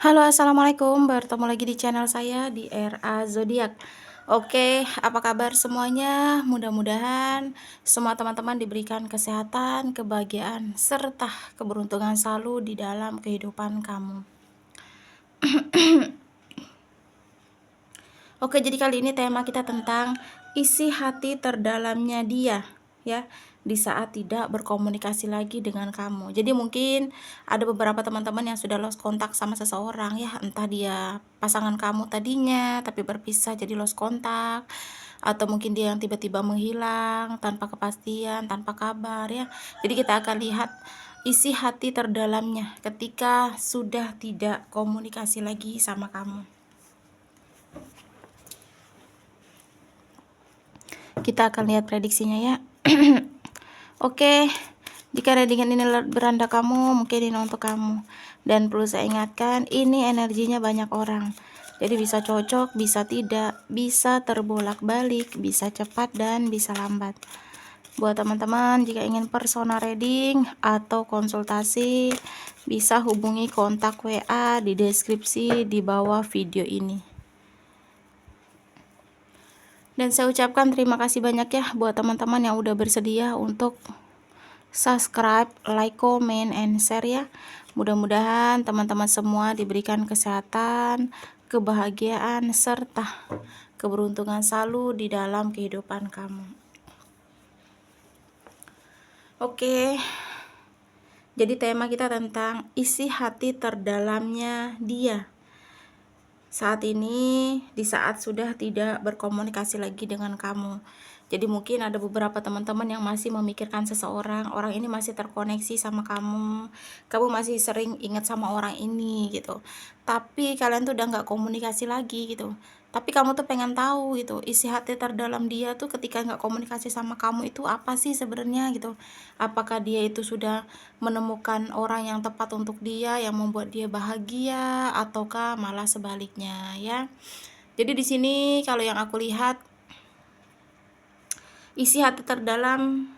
Halo, assalamualaikum. Bertemu lagi di channel saya di RA Zodiak. Oke, apa kabar semuanya? Mudah-mudahan semua teman-teman diberikan kesehatan, kebahagiaan, serta keberuntungan selalu di dalam kehidupan kamu. Oke, jadi kali ini tema kita tentang isi hati terdalamnya dia, ya, di saat tidak berkomunikasi lagi dengan kamu. Jadi mungkin ada beberapa teman-teman yang sudah lost kontak sama seseorang, ya, entah dia pasangan kamu tadinya tapi berpisah jadi lost kontak, atau mungkin dia yang tiba-tiba menghilang tanpa kepastian, tanpa kabar, ya. Jadi kita akan lihat isi hati terdalamnya ketika sudah tidak komunikasi lagi sama kamu. Kita akan lihat prediksinya, ya. Oke, jika readingan ini beranda kamu, mungkin ini untuk kamu. Dan perlu saya ingatkan, ini energinya banyak orang. Jadi bisa cocok, bisa tidak, bisa terbolak-balik, bisa cepat dan bisa lambat. Buat teman-teman, jika ingin personal reading atau konsultasi, bisa hubungi kontak WA di deskripsi di bawah video ini. Dan saya ucapkan terima kasih banyak ya buat teman-teman yang udah bersedia untuk subscribe, like, comment, and share ya. Mudah-mudahan teman-teman semua diberikan kesehatan, kebahagiaan, serta keberuntungan selalu di dalam kehidupan kamu. Oke, jadi tema kita tentang isi hati terdalamnya dia saat ini, di saat sudah tidak berkomunikasi lagi dengan kamu. Jadi mungkin ada beberapa teman-teman yang masih memikirkan seseorang, orang ini masih terkoneksi sama kamu masih sering ingat sama orang ini gitu. Tapi kalian tuh udah nggak komunikasi lagi gitu. Tapi kamu tuh pengen tahu gitu, isi hati terdalam dia tuh ketika nggak komunikasi sama kamu itu apa sih sebenarnya gitu. Apakah dia itu sudah menemukan orang yang tepat untuk dia, yang membuat dia bahagia, ataukah malah sebaliknya, ya. Jadi di sini kalau yang aku lihat, isi hati terdalam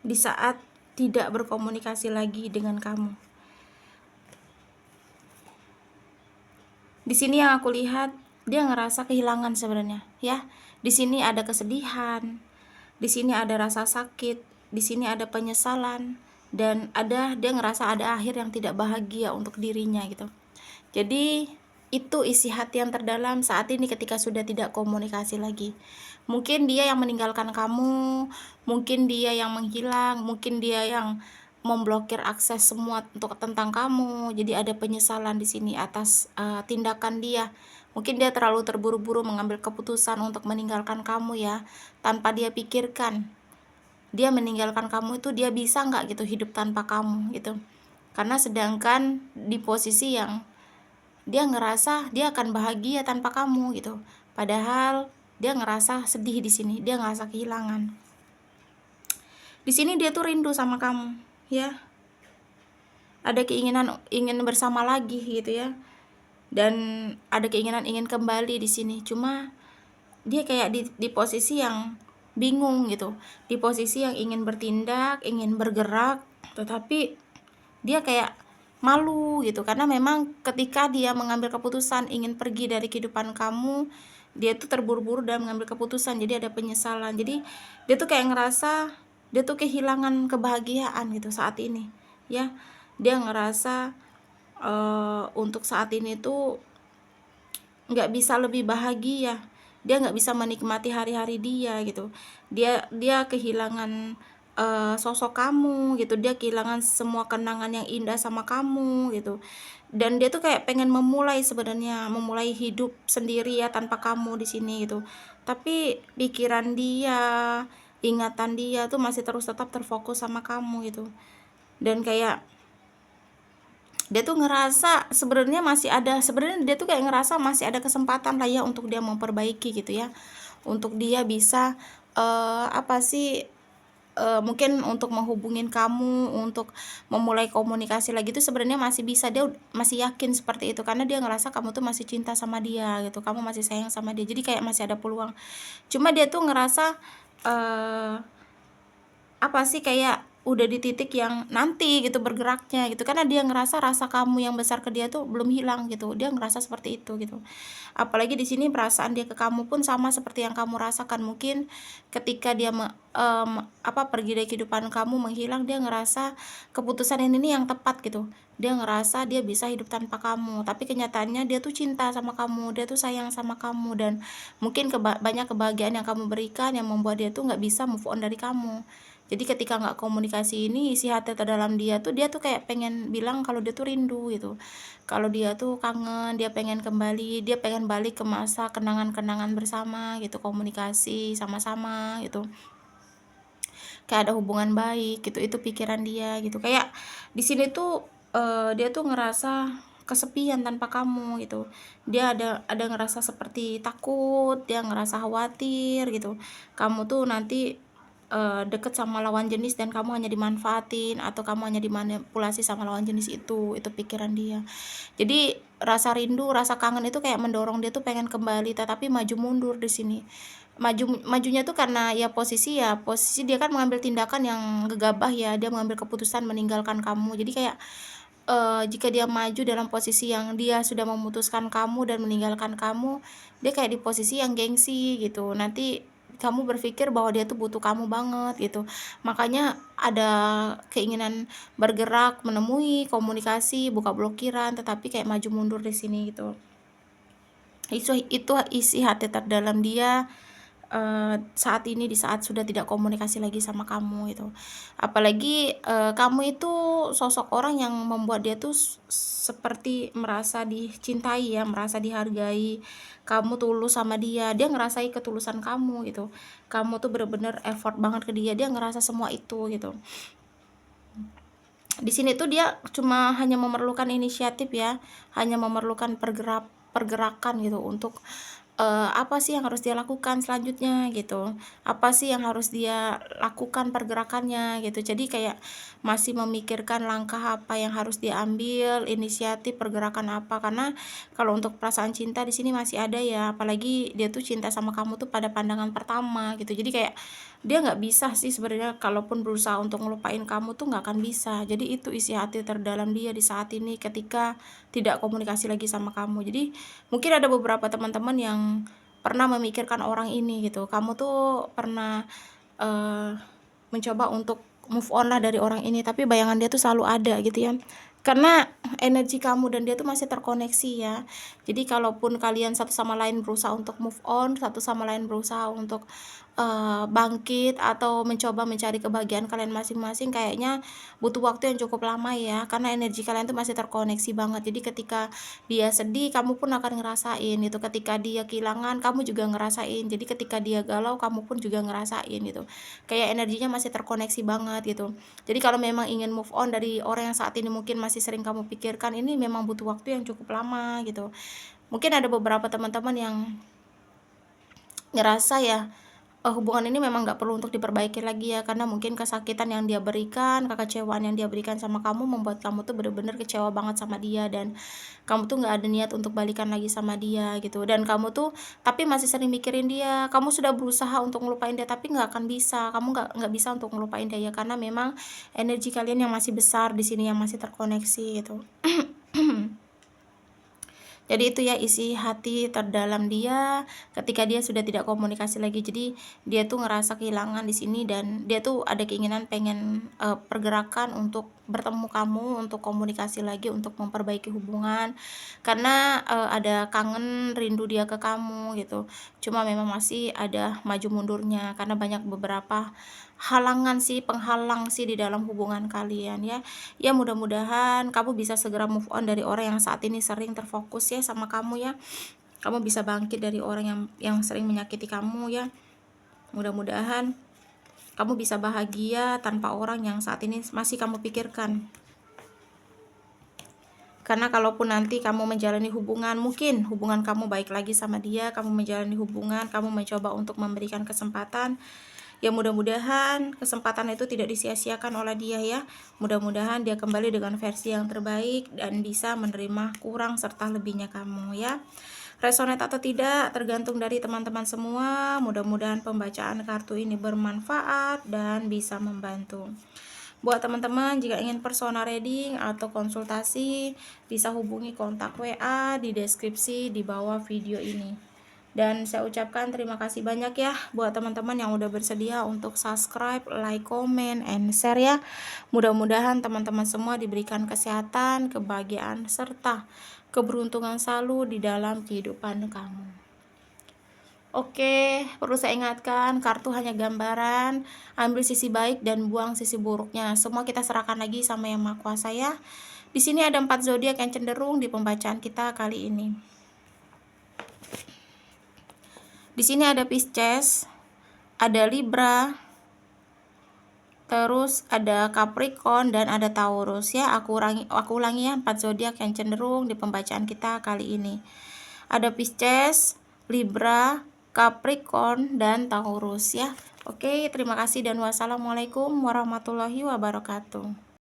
di saat tidak berkomunikasi lagi dengan kamu. Di sini yang aku lihat, dia ngerasa kehilangan sebenarnya, ya. Di sini ada kesedihan, di sini ada rasa sakit, di sini ada penyesalan, dan dia ngerasa ada akhir yang tidak bahagia untuk dirinya gitu. Jadi itu isi hati yang terdalam saat ini ketika sudah tidak komunikasi lagi. Mungkin dia yang meninggalkan kamu, mungkin dia yang menghilang, mungkin dia yang memblokir akses semua untuk tentang kamu. Jadi ada penyesalan di sini atas tindakan dia. Mungkin dia terlalu terburu-buru mengambil keputusan untuk meninggalkan kamu ya, tanpa dia pikirkan. Dia meninggalkan kamu itu dia bisa nggak gitu hidup tanpa kamu gitu. Karena sedangkan di posisi yang dia ngerasa dia akan bahagia tanpa kamu gitu. Padahal dia ngerasa sedih di sini, dia ngerasa kehilangan. Di sini dia tuh rindu sama kamu, ya. Ada keinginan ingin bersama lagi gitu ya. Dan ada keinginan ingin kembali di sini. Cuma dia kayak di posisi yang bingung gitu. Di posisi yang ingin bertindak, ingin bergerak, tetapi dia kayak malu gitu, karena memang ketika dia mengambil keputusan ingin pergi dari kehidupan kamu, dia tuh terburu-buru dalam mengambil keputusan, jadi ada penyesalan. Jadi dia tuh kayak ngerasa dia tuh kehilangan kebahagiaan gitu saat ini, ya. Dia ngerasa untuk saat ini tuh nggak bisa lebih bahagia, dia nggak bisa menikmati hari-hari dia gitu. Dia kehilangan sosok kamu gitu, dia kehilangan semua kenangan yang indah sama kamu gitu. Dan dia tuh kayak pengen memulai hidup sendiri ya tanpa kamu di sini gitu. Tapi pikiran dia, ingatan dia tuh masih terus tetap terfokus sama kamu gitu. Dan kayak dia tuh ngerasa sebenarnya dia tuh kayak ngerasa masih ada kesempatan lah ya untuk dia memperbaiki gitu ya, untuk dia bisa mungkin untuk menghubungin kamu, untuk memulai komunikasi lagi itu sebenarnya masih bisa. Dia masih yakin seperti itu karena dia ngerasa kamu tuh masih cinta sama dia gitu, kamu masih sayang sama dia, jadi kayak masih ada peluang. Cuma dia tuh ngerasa kayak udah di titik yang nanti gitu bergeraknya gitu, karena dia ngerasa rasa kamu yang besar ke dia tuh belum hilang gitu, dia ngerasa seperti itu gitu. Apalagi di sini perasaan dia ke kamu pun sama seperti yang kamu rasakan. Mungkin ketika dia pergi dari kehidupan kamu, menghilang, dia ngerasa keputusan ini nih yang tepat gitu. Dia ngerasa dia bisa hidup tanpa kamu, tapi kenyataannya dia tuh cinta sama kamu, dia tuh sayang sama kamu, dan mungkin banyak kebahagiaan yang kamu berikan yang membuat dia tuh nggak bisa move on dari kamu. Jadi ketika nggak komunikasi ini, isi hati terdalam dia tuh kayak pengen bilang kalau dia tuh rindu gitu, kalau dia tuh kangen, dia pengen kembali, dia pengen balik ke masa kenangan-kenangan bersama gitu, komunikasi sama-sama gitu, kayak ada hubungan baik gitu. Itu pikiran dia gitu, kayak di sini tuh dia tuh ngerasa kesepian tanpa kamu gitu. Dia ada ngerasa seperti takut, dia ngerasa khawatir gitu, kamu tuh nanti deket sama lawan jenis dan kamu hanya dimanfaatin atau kamu hanya dimanipulasi sama lawan jenis. Itu pikiran dia. Jadi rasa rindu, rasa kangen itu kayak mendorong dia tuh pengen kembali, tetapi maju mundur di sini. Majunya tuh karena posisi dia kan mengambil tindakan yang gegabah ya, dia mengambil keputusan meninggalkan kamu. Jadi kayak jika dia maju dalam posisi yang dia sudah memutuskan kamu dan meninggalkan kamu, dia kayak di posisi yang gengsi gitu. Nanti kamu berpikir bahwa dia tuh butuh kamu banget gitu. Makanya ada keinginan bergerak, menemui, komunikasi, buka blokiran, tetapi kayak maju mundur di sini gitu. Itu isi hati terdalam dia saat ini, di saat sudah tidak komunikasi lagi sama kamu gitu. Apalagi kamu itu sosok orang yang membuat dia tuh seperti merasa dicintai ya, merasa dihargai. Kamu tulus sama dia ngerasai ketulusan kamu gitu. Kamu tuh bener-bener effort banget ke dia ngerasa semua itu gitu. Di sini tuh dia cuma hanya memerlukan inisiatif ya, hanya memerlukan pergerakan gitu untuk apa sih yang harus dia lakukan selanjutnya gitu, apa sih yang harus dia lakukan pergerakannya gitu. Jadi kayak masih memikirkan langkah apa yang harus dia ambil, inisiatif pergerakan apa, karena kalau untuk perasaan cinta di sini masih ada ya, apalagi dia tuh cinta sama kamu tuh pada pandangan pertama gitu. Jadi kayak dia nggak bisa sih sebenarnya, kalaupun berusaha untuk ngelupain kamu tuh nggak akan bisa. Jadi itu isi hati terdalam dia di saat ini ketika tidak komunikasi lagi sama kamu. Jadi mungkin ada beberapa teman-teman yang pernah memikirkan orang ini gitu. Kamu tuh pernah mencoba untuk move on lah dari orang ini, tapi bayangan dia tuh selalu ada gitu ya, karena energi kamu dan dia tuh masih terkoneksi ya. Jadi kalaupun kalian satu sama lain berusaha untuk move on, satu sama lain berusaha untuk bangkit atau mencoba mencari kebahagiaan kalian masing-masing, kayaknya butuh waktu yang cukup lama ya, karena energi kalian tuh masih terkoneksi banget. Jadi ketika dia sedih, kamu pun akan ngerasain gitu, ketika dia kehilangan, kamu juga ngerasain. Jadi ketika dia galau, kamu pun juga ngerasain gitu, kayak energinya masih terkoneksi banget gitu. Jadi kalau memang ingin move on dari orang yang saat ini mungkin masih sering kamu pikirkan, ini memang butuh waktu yang cukup lama gitu. Mungkin ada beberapa teman-teman yang ngerasa ya, hubungan ini memang nggak perlu untuk diperbaiki lagi ya, karena mungkin kesakitan yang dia berikan, kekecewaan yang dia berikan sama kamu membuat kamu tuh bener-bener kecewa banget sama dia, dan kamu tuh nggak ada niat untuk balikan lagi sama dia gitu. Dan kamu tuh tapi masih sering mikirin dia, kamu sudah berusaha untuk ngelupain dia tapi nggak akan bisa, kamu nggak bisa untuk ngelupain dia ya, karena memang energi kalian yang masih besar di sini, yang masih terkoneksi gitu. Jadi itu ya isi hati terdalam dia ketika dia sudah tidak komunikasi lagi. Jadi dia tuh ngerasa kehilangan di sini, dan dia tuh ada keinginan pengen pergerakan untuk bertemu kamu, untuk komunikasi lagi, untuk memperbaiki hubungan, karena ada kangen rindu dia ke kamu gitu. Cuma memang masih ada maju mundurnya karena banyak beberapa halangan sih, penghalang sih di dalam hubungan kalian ya. Ya mudah-mudahan kamu bisa segera move on dari orang yang saat ini sering terfokus ya sama kamu ya. Kamu bisa bangkit dari orang yang sering menyakiti kamu ya. Mudah-mudahan kamu bisa bahagia tanpa orang yang saat ini masih kamu pikirkan. Karena kalaupun nanti kamu menjalani hubungan, mungkin hubungan kamu baik lagi sama dia, kamu menjalani hubungan, kamu mencoba untuk memberikan kesempatan, ya mudah-mudahan kesempatan itu tidak disia-siakan oleh dia ya. Mudah-mudahan dia kembali dengan versi yang terbaik dan bisa menerima kurang serta lebihnya kamu ya. Resonate atau tidak tergantung dari teman-teman semua. Mudah-mudahan pembacaan kartu ini bermanfaat dan bisa membantu. Buat teman-teman jika ingin personal reading atau konsultasi, bisa hubungi kontak WA di deskripsi di bawah video ini. Dan saya ucapkan terima kasih banyak ya buat teman-teman yang udah bersedia untuk subscribe, like, comment, and share ya. Mudah-mudahan teman-teman semua diberikan kesehatan, kebahagiaan, serta keberuntungan selalu di dalam kehidupan kamu. Oke, perlu saya ingatkan, kartu hanya gambaran, ambil sisi baik dan buang sisi buruknya. Semua kita serahkan lagi sama Yang Maha Kuasa ya. Di sini ada 4 zodiak yang cenderung di pembacaan kita kali ini. Di sini ada Pisces, ada Libra, terus ada Capricorn dan ada Taurus ya. Aku ulangi ya, 4 zodiak yang cenderung di pembacaan kita kali ini. Ada Pisces, Libra, Capricorn, dan Taurus ya. Oke, terima kasih dan wassalamualaikum warahmatullahi wabarakatuh.